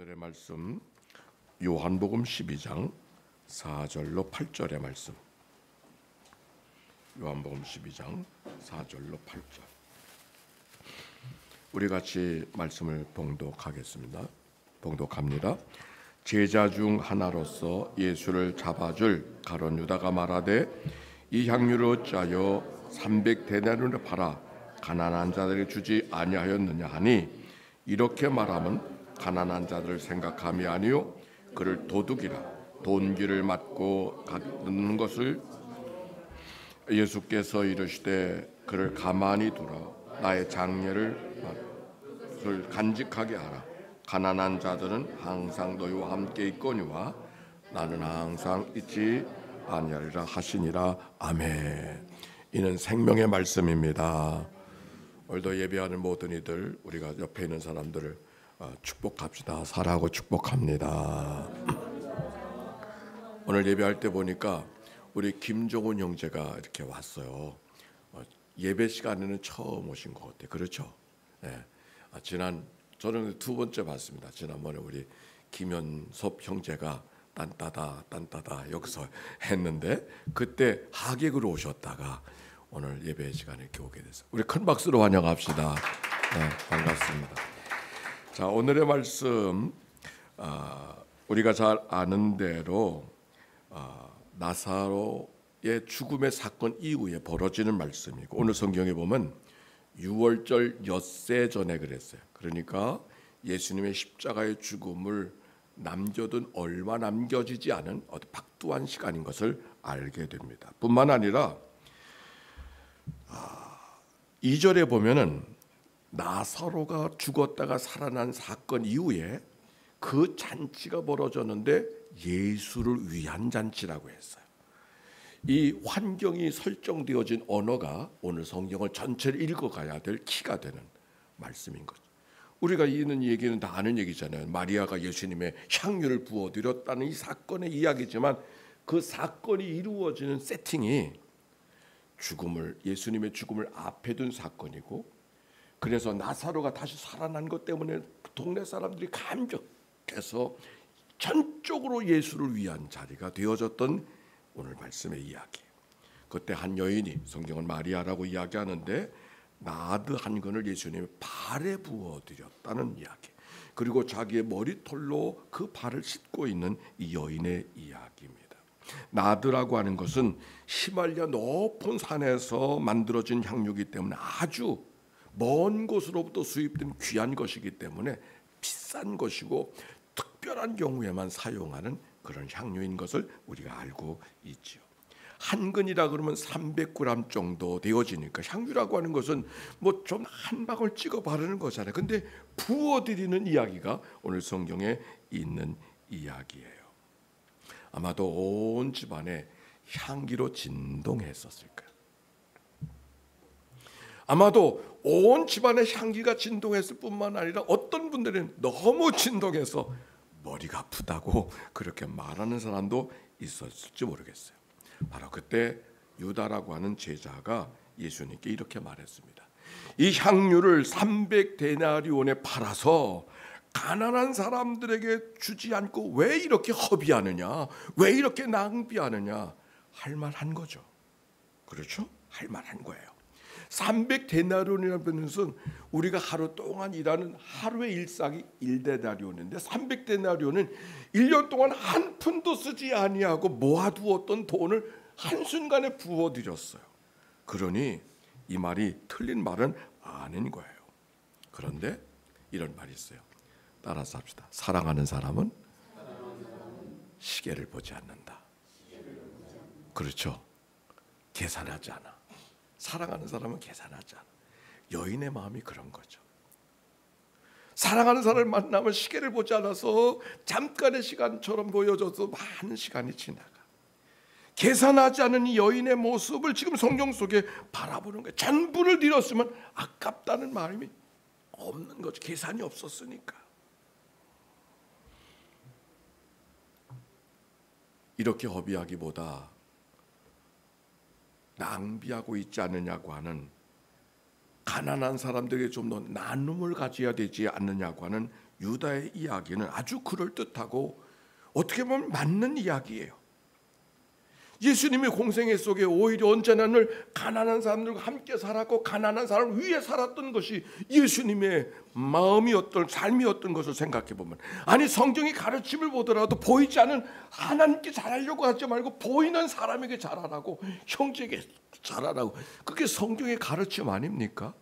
오늘의 말씀 요한복음 12장 4절로 8절의 말씀. 요한복음 12장 4절로 8절. 우리 같이 말씀을 봉독하겠습니다. 봉독합니다. 제자 중 하나로서 예수를 잡아줄 가룟 유다가 말하되 이 향유를 어찌하여 300데나리온에 팔아 가난한 자들에게 주지 아니하였느냐 하니, 이렇게 말하면 가난한 자들을 생각함이 아니요 그를 도둑이라 돈기를 맞고 갖는 것을 예수께서 이르시되 그를 가만히 두라. 나의 장례를 간직하게 하라. 가난한 자들은 항상 너희와 함께 있거니와 나는 항상 있지 아니하리라 하시니라. 아멘. 이는 생명의 말씀입니다. 오늘도 예배하는 모든 이들, 우리가 옆에 있는 사람들을 축복합시다. 사랑하고 축복합니다. 오늘 예배할 때 보니까 우리 김종훈 형제가 이렇게 왔어요. 예배 시간에는 처음 오신 것 같아요. 그렇죠? 네. 저는 두 번째 봤습니다. 지난번에 우리 김현섭 형제가 딴따다 여기서 했는데, 그때 하객으로 오셨다가 오늘 예배 시간에 이렇게 오게 됐어요. 우리 큰 박수로 환영합시다. 네, 반갑습니다. 자, 오늘의 말씀, 우리가 잘 아는 대로 나사로의 죽음의 사건 이후에 벌어지는 말씀이고, 오늘 성경에 보면 6월절 엿새 전에 그랬어요. 그러니까 예수님의 십자가의 죽음을 남겨둔 얼마 남겨지지 않은 박두한 시간인 것을 알게 됩니다. 뿐만 아니라 2절에 보면은 나사로가 죽었다가 살아난 사건 이후에 그 잔치가 벌어졌는데 예수를 위한 잔치라고 했어요. 이 환경이 설정되어진 언어가 오늘 성경을 전체를 읽어가야 될 키가 되는 말씀인 거죠. 우리가 있는 얘기는 다 아는 얘기잖아요. 마리아가 예수님의 향유를 부어드렸다는 이 사건의 이야기지만, 그 사건이 이루어지는 세팅이 예수님의 죽음을 앞에 둔 사건이고, 그래서 나사로가 다시 살아난 것 때문에 동네 사람들이 감격해서 전적으로 예수를 위한 자리가 되어졌던 오늘 말씀의 이야기. 그때 한 여인이, 성경은 마리아라고 이야기하는데, 나드 한 근을 예수님의 발에 부어드렸다는 이야기. 그리고 자기의 머리털로 그 발을 씻고 있는 이 여인의 이야기입니다. 나드라고 하는 것은 히말리아 높은 산에서 만들어진 향유이기 때문에 아주 먼 곳으로부터 수입된 귀한 것이기 때문에 비싼 것이고 특별한 경우에만 사용하는 그런 향유인 것을 우리가 알고 있지요. 한 근이라 그러면 300g 정도 되어지니까, 향유라고 하는 것은 뭐 좀 한 방울 찍어 바르는 거잖아요. 근데 부어드리는 이야기가 오늘 성경에 있는 이야기예요. 아마도 온 집안에 향기로 진동했었을 거예요. 아마도 온 집안의 향기가 진동했을 뿐만 아니라 어떤 분들은 너무 진동해서 머리가 아프다고 그렇게 말하는 사람도 있었을지 모르겠어요. 바로 그때 유다라고 하는 제자가 예수님께 이렇게 말했습니다. 이 향유를 300데나리온에 팔아서 가난한 사람들에게 주지 않고 왜 이렇게 허비하느냐, 왜 이렇게 낭비하느냐 할 만한 거죠. 그렇죠? 할 만한 거예요. 300데나리온이라는 것은 우리가 하루 동안 일하는 하루의 일상이 1데나리온인데, 300데나리온은 1년 동안 한 푼도 쓰지 아니하고 모아두었던 돈을 한순간에 부어드렸어요. 그러니 이 말이 틀린 말은 아닌 거예요. 그런데 이런 말이 있어요. 따라서 합시다. 사랑하는 사람은 시계를 보지 않는다. 그렇죠? 계산하지 않아. 사랑하는 사람은 계산하지 않아. 여인의 마음이 그런 거죠. 사랑하는 사람을 만나면 시계를 보지 않아서 잠깐의 시간처럼 보여져서 많은 시간이 지나가. 계산하지 않은 이 여인의 모습을 지금 성경 속에 바라보는 거예요. 전부를 잃었으면 아깝다는 마음이 없는 거죠. 계산이 없었으니까. 이렇게 허비하기보다 낭비하고 있지 않느냐고 하는, 가난한 사람들에게 좀 더 나눔을 가져야 되지 않느냐고 하는 유다의 이야기는 아주 그럴듯하고 어떻게 보면 맞는 이야기예요. 예수님의 공생애 속에 오히려 언제나 늘 가난한 사람들과 함께 살았고 가난한 사람 위에 살았던 것이 예수님의 마음이었던 삶이었던 것을 생각해 보면, 아니 성경의 가르침을 보더라도 보이지 않은 하나님께 잘하려고 하지 말고 보이는 사람에게 잘하라고, 형제에게 잘하라고, 그게 성경의 가르침 아닙니까?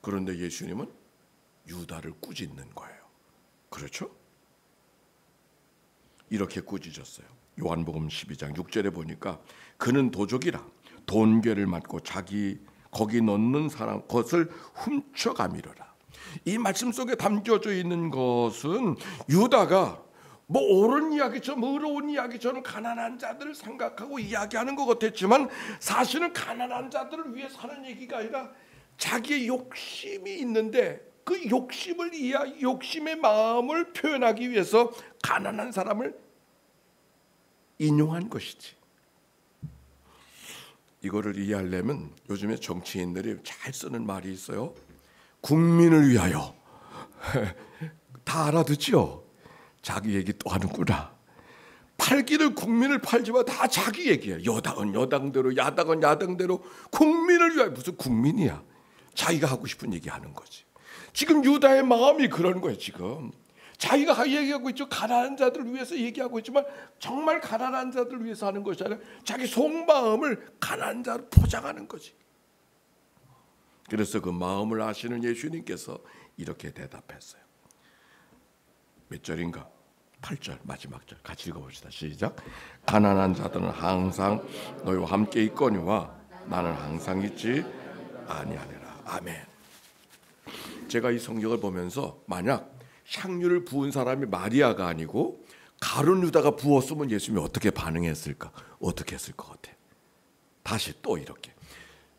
그런데 예수님은 유다를 꾸짖는 거예요. 그렇죠? 이렇게 꾸짖었어요. 요한복음 12장 6절에 보니까 그는 도적이라 돈괴를 맞고 자기 거기 넣는 사람 것을 훔쳐가미르라. 이 말씀 속에 담겨져 있는 것은 유다가 뭐 옳은 이야기처럼 의로운 이야기처럼 가난한 자들을 생각하고 이야기하는 것 같았지만 사실은 가난한 자들을 위해 사는 얘기가 아니라 자기의 욕심이 있는데 그 욕심의 마음을 표현하기 위해서 가난한 사람을 인용한 것이지. 이거를 이해하려면 요즘에 정치인들이 잘 쓰는 말이 있어요. 국민을 위하여. 다 알아듣죠? 자기 얘기 또 하는구나. 팔기는 국민을 팔지만 다 자기 얘기야. 여당은 여당대로, 야당은 야당대로. 국민을 위하여. 무슨 국민이야. 자기가 하고 싶은 얘기 하는 거지. 지금 유다의 마음이 그런 거예요. 지금 자기가 얘기하고 있죠. 가난한 자들을 위해서 얘기하고 있지만 정말 가난한 자들을 위해서 하는 것이 아니라 자기 속마음을 가난한 자로 포장하는 거지. 그래서 그 마음을 아시는 예수님께서 이렇게 대답했어요. 몇 절인가? 8절 마지막 절 같이 읽어봅시다. 시작. 가난한 자들은 항상 너희와 함께 있거니와 나는 항상 있지 아니하리라. 아멘. 제가 이 성경을 보면서 만약 향유를 부은 사람이 마리아가 아니고 가룟 유다가 부었으면 예수님이 어떻게 반응했을까? 어떻게 했을 것 같아? 다시 또 이렇게.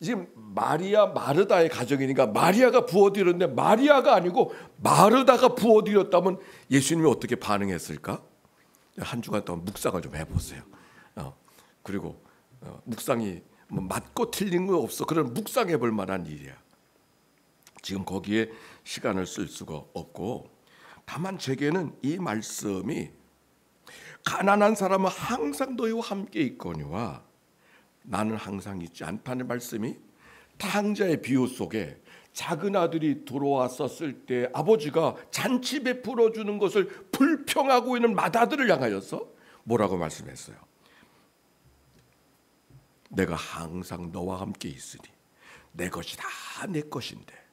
지금 마리아 마르다의 가정이니까 마리아가 부어드렸는데 마리아가 아니고 마르다가 부어드렸다면 예수님이 어떻게 반응했을까? 한 주간 동안 묵상을 좀 해보세요. 그리고 묵상이 뭐 맞고 틀린 거 없어. 그런 묵상해 볼 만한 일이야. 지금 거기에 시간을 쓸 수가 없고, 다만 제게는 이 말씀이 가난한 사람은 항상 너희와 함께 있거니와 나는 항상 있지 않다는 말씀이 탕자의 비유 속에 작은 아들이 돌아왔었을 때 아버지가 잔치 베풀어 주는 것을 불평하고 있는 맏아들을 향하여서 뭐라고 말씀했어요? 내가 항상 너와 함께 있으니 내 것이 다 내 것인데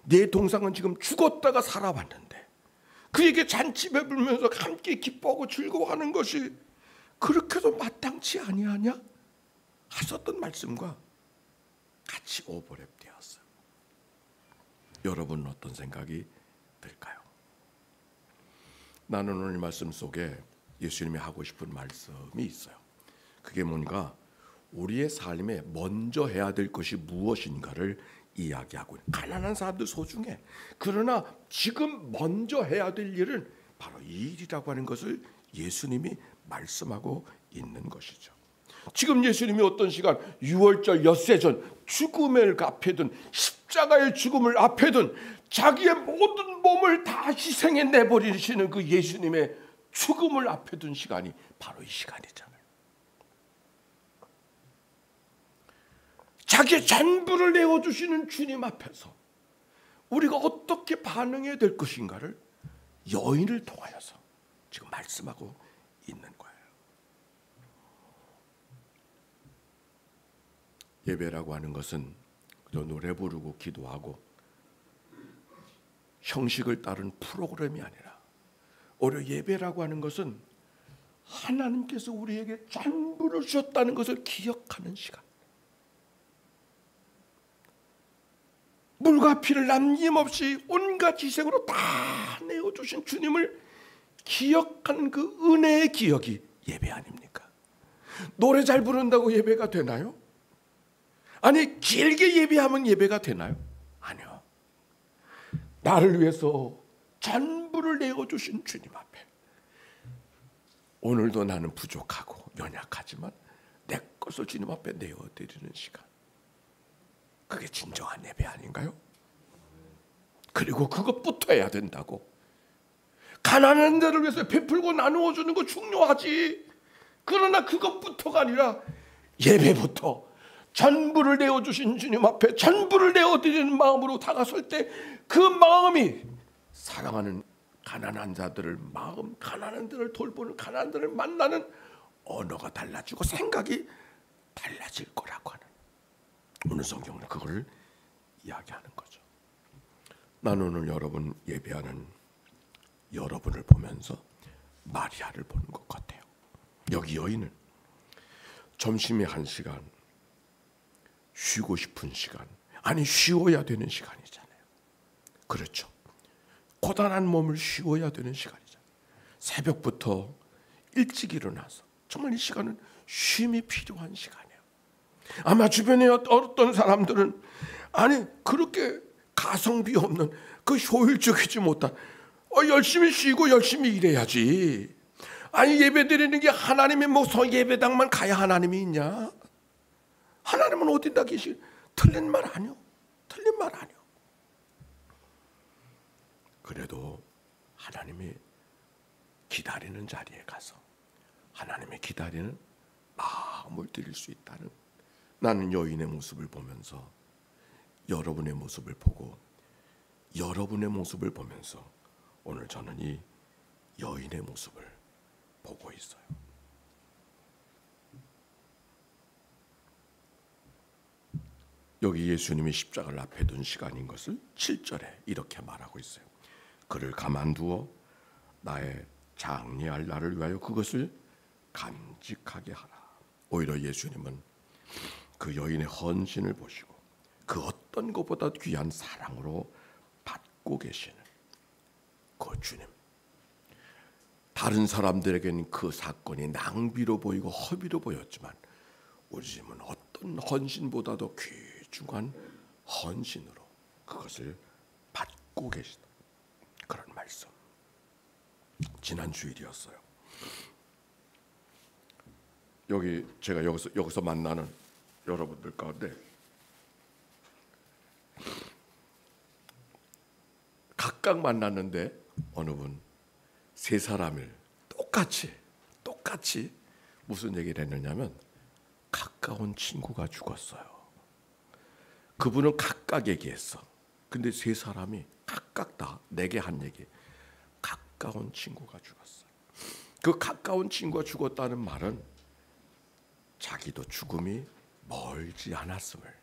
내 동상은 지금 죽었다가 살아왔는데 그에게 잔치 베풀면서 함께 기뻐하고 즐거워하는 것이 그렇게도 마땅치 아니하냐? 하셨던 말씀과 같이 오버랩 되었어요. 여러분은 어떤 생각이 들까요? 나는 오늘 말씀 속에 예수님이 하고 싶은 말씀이 있어요. 그게 뭔가 우리의 삶에 먼저 해야 될 것이 무엇인가를 이야기하고, 가난한 사람들 소중해. 그러나 지금 먼저 해야 될 일은 바로 이 일이라고 하는 것을 예수님이 말씀하고 있는 것이죠. 지금 예수님이 어떤 시간, 유월절 엿새 전 죽음을 앞에 둔, 십자가의 죽음을 앞에 둔 자기의 모든 몸을 다 희생해 내버리시는 그 예수님의 죽음을 앞에 둔 시간이 바로 이 시간이잖아요. 자기의 전부를 내어주시는 주님 앞에서 우리가 어떻게 반응해야 될 것인가를 여인을 통하여서 지금 말씀하고 있는 거예요. 예배라고 하는 것은 노래 부르고 기도하고 형식을 따른 프로그램이 아니라 오히려 예배라고 하는 것은 하나님께서 우리에게 전부를 주셨다는 것을 기억하는 시간. 물과 피를 남김없이 온갖 희생으로 다 내어주신 주님을 기억하는 그 은혜의 기억이 예배 아닙니까? 노래 잘 부른다고 예배가 되나요? 아니 길게 예배하면 예배가 되나요? 아니요. 나를 위해서 전부를 내어주신 주님 앞에 오늘도 나는 부족하고 연약하지만 내 것을 주님 앞에 내어드리는 시간, 그게 진정한 예배 아닌가요? 그리고 그것부터 해야 된다고. 가난한 자를 위해서 베풀고 나누어 주는 거 중요하지. 그러나 그것부터가 아니라 예배부터 전부를 내어주신 주님 앞에 전부를 내어드리는 마음으로 다가설 때 그 마음이 사랑하는 가난한 자들을 마음, 가난한 자들을 돌보는, 가난한 자들을 만나는 언어가 달라지고 생각이 달라질 거라고 하는, 오늘 성경은 그걸 이야기하는 거죠. 나는 오늘 여러분 예배하는 여러분을 보면서 마리아를 보는 것 같아요. 여기 여인은 점심의 한 시간, 쉬고 싶은 시간, 아니 쉬어야 되는 시간이잖아요. 그렇죠. 고단한 몸을 쉬어야 되는 시간이잖아요. 새벽부터 일찍 일어나서 정말 이 시간은 쉼이 필요한 시간이에요. 아마 주변에 어떤 사람들은 아니 그렇게 가성비 없는 그 효율적이지 못한 열심히 쉬고 열심히 일해야지. 아니 예배 드리는 게 하나님의 뭐 예배당만 가야 하나님이 있냐? 하나님은 어딘가 계시? 틀린 말 아니요. 틀린 말 아니요. 그래도 하나님이 기다리는 자리에 가서 하나님의 기다리는 마음을 드릴 수 있다는, 나는 여인의 모습을 보면서 여러분의 모습을 보고 여러분의 모습을 보면서 오늘 저는 이 여인의 모습을 보고 있어요. 여기 예수님이 십자가를 앞에 둔 시간인 것을 7절에 이렇게 말하고 있어요. 그를 가만두어 나의 장례할 날을 위하여 그것을 간직하게 하라. 오히려 예수님은 그 여인의 헌신을 보시고 그 어떤 것보다 귀한 사랑으로 받고 계시는 그 주님. 다른 사람들에게는 그 사건이 낭비로 보이고 허비로 보였지만 우리 주님은 어떤 헌신보다도 귀중한 헌신으로 그것을 받고 계시다. 그런 말씀. 지난 주일이었어요. 여기 제가 여기서 만나는 여러분들 가운데 각각 만났는데 어느 분 세 사람을 똑같이 무슨 얘기를 했느냐면 가까운 친구가 죽었어요. 그분은 각각 얘기했어. 근데 세 사람이 각각 다 내게 한 얘기. 가까운 친구가 죽었어요. 그 가까운 친구가 죽었다는 말은 자기도 죽음이 멀지 않았음을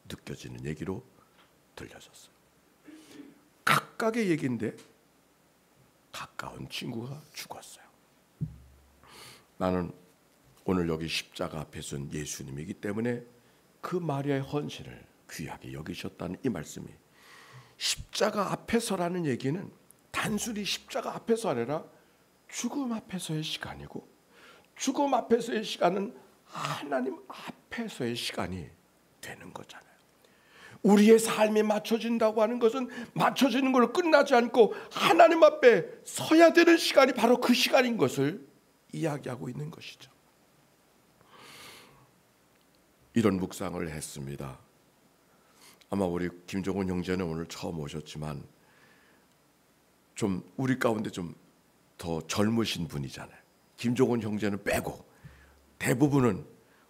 느껴지는 얘기로 들려졌어요. 각각의 얘기인데 가까운 친구가 죽었어요. 나는 오늘 여기 십자가 앞에 선 예수님이기 때문에 그 마리아의 헌신을 귀하게 여기셨다는 이 말씀이, 십자가 앞에서라는 얘기는 단순히 십자가 앞에서 아니라 죽음 앞에서의 시간이고, 죽음 앞에서의 시간은 하나님 앞에서의 시간이 되는 거잖아요. 우리의 삶에 맞춰진다고 하는 것은 맞춰지는 걸로 끝나지 않고 하나님 앞에 서야 되는 시간이 바로 그 시간인 것을 이야기하고 있는 것이죠. 이런 묵상을 했습니다. 아마 우리 김종훈 형제는 오늘 처음 오셨지만 좀 우리 가운데 좀 더 젊으신 분이잖아요. 김종훈 형제는 빼고 대부분은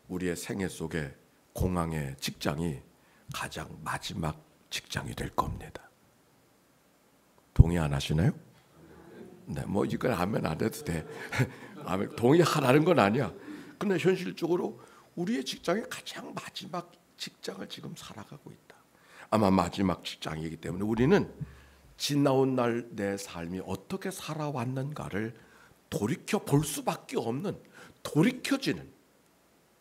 우리의 생애 속에 공항의 직장이 가장 마지막 직장이 될 겁니다. 동의 안 하시나요? 네, 뭐 이걸 하면 안 해도 돼. 동의하라는 건 아니야. 근데 현실적으로 우리의 직장이 가장 마지막 직장을 지금 살아가고 있다. 아마 마지막 직장이기 때문에 우리는 지나온 날 내 삶이 어떻게 살아왔는가를 돌이켜 볼 수밖에 없는, 돌이켜지는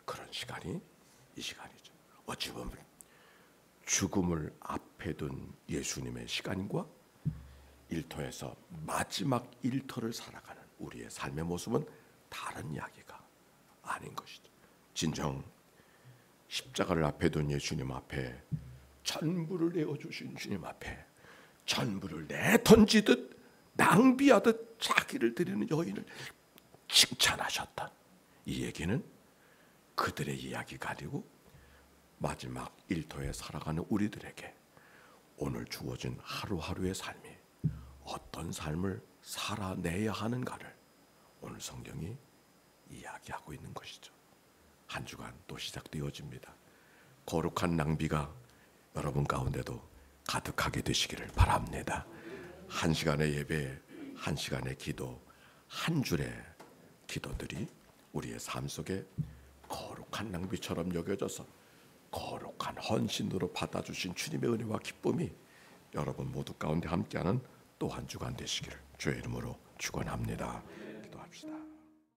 그런 시간이 이 시간이죠. 어찌 보면 죽음을 앞에 둔 예수님의 시간과 일터에서 마지막 일터를 살아가는 우리의 삶의 모습은 다른 이야기가 아닌 것이죠. 진정 십자가를 앞에 둔 예수님 앞에, 전부를 내어주신 주님 앞에 전부를 내던지듯 낭비하듯 자기를 드리는 여인을 칭찬하셨던 이 얘기는 그들의 이야기가 아니고 마지막 일터에 살아가는 우리들에게 오늘 주어진 하루하루의 삶이 어떤 삶을 살아내야 하는가를 오늘 성경이 이야기하고 있는 것이죠. 한 주간 또 시작되어집니다. 거룩한 낭비가 여러분 가운데도 가득하게 되시기를 바랍니다. 한 시간의 예배, 한 시간의 기도, 한 줄의 기도들이 우리의 삶 속에 거룩한 낭비처럼 여겨져서 거룩한 헌신으로 받아주신 주님의 은혜와 기쁨이 여러분 모두 가운데 함께하는 또 한 주간 되시기를 주의 이름으로 축원합니다.